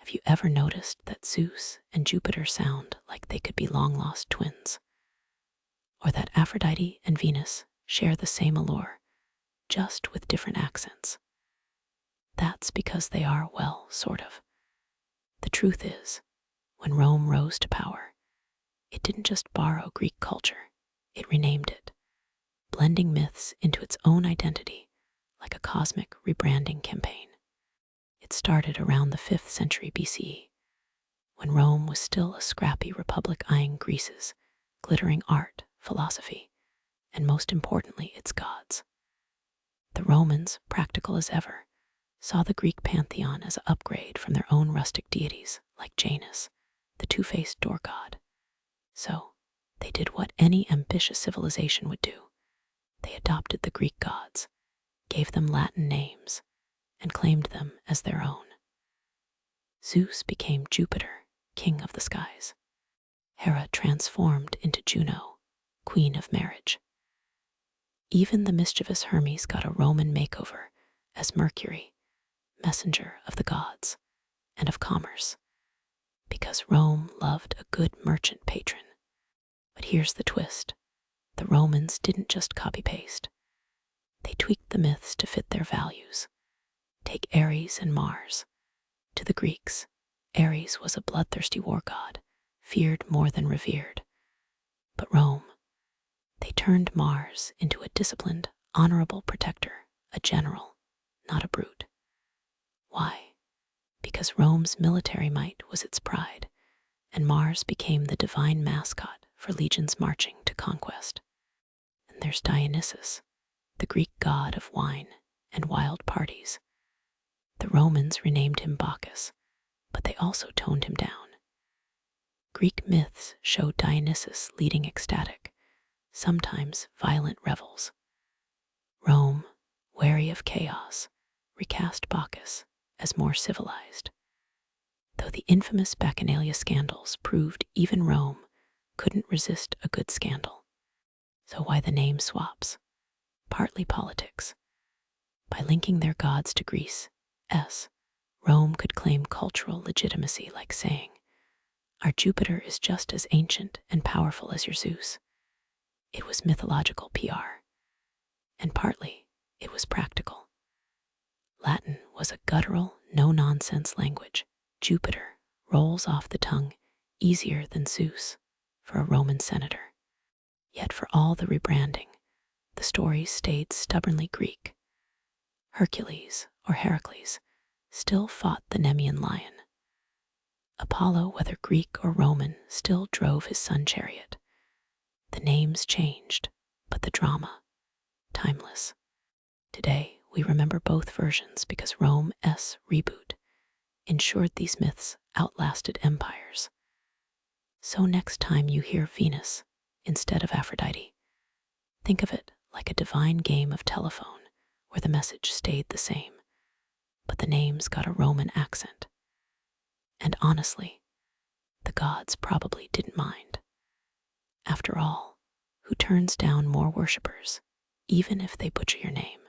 Have you ever noticed that Zeus and Jupiter sound like they could be long-lost twins? Or that Aphrodite and Venus share the same allure, just with different accents? That's because they are, well, sort of. The truth is, when Rome rose to power, it didn't just borrow Greek culture, it renamed it, blending myths into its own identity like a cosmic rebranding campaign. It started around the 5th century BCE, when Rome was still a scrappy republic eyeing Greece's glittering art, philosophy, and most importantly, its gods. The Romans, practical as ever, saw the Greek pantheon as an upgrade from their own rustic deities like Janus, the two-faced door god. So, they did what any ambitious civilization would do. They adopted the Greek gods, gave them Latin names, and claimed them as their own. Zeus became Jupiter, king of the skies. Hera transformed into Juno, queen of marriage. Even the mischievous Hermes got a Roman makeover as Mercury, messenger of the gods and of commerce, because Rome loved a good merchant patron. But here's the twist. The Romans didn't just copy-paste. They tweaked the myths to fit their values. Take Ares and Mars. To the Greeks, Ares was a bloodthirsty war god, feared more than revered. But Rome, they turned Mars into a disciplined, honorable protector, a general, not a brute. Why? Because Rome's military might was its pride, and Mars became the divine mascot for legions marching to conquest. And there's Dionysus, the Greek god of wine and wild parties. The Romans renamed him Bacchus, but they also toned him down. Greek myths show Dionysus leading ecstatic, sometimes violent revels. Rome, wary of chaos, recast Bacchus as more civilized. Though the infamous Bacchanalia scandals proved even Rome couldn't resist a good scandal. So why the name swaps? Partly politics. By linking their gods to Greece, Rome could claim cultural legitimacy, like saying, "Our Jupiter is just as ancient and powerful as your Zeus." It was mythological PR. And partly, it was practical. Latin was a guttural, no-nonsense language. Jupiter rolls off the tongue easier than Zeus for a Roman senator. Yet for all the rebranding, the stories stayed stubbornly Greek. Hercules, or Heracles, still fought the Nemean lion. Apollo, whether Greek or Roman, still drove his sun chariot. The names changed, but the drama, timeless. Today, we remember both versions because Rome's reboot ensured these myths outlasted empires. So next time you hear Venus instead of Aphrodite, think of it like a divine game of telephone where the message stayed the same, but the names got a Roman accent. And honestly, the gods probably didn't mind. After all, who turns down more worshippers, even if they butcher your name?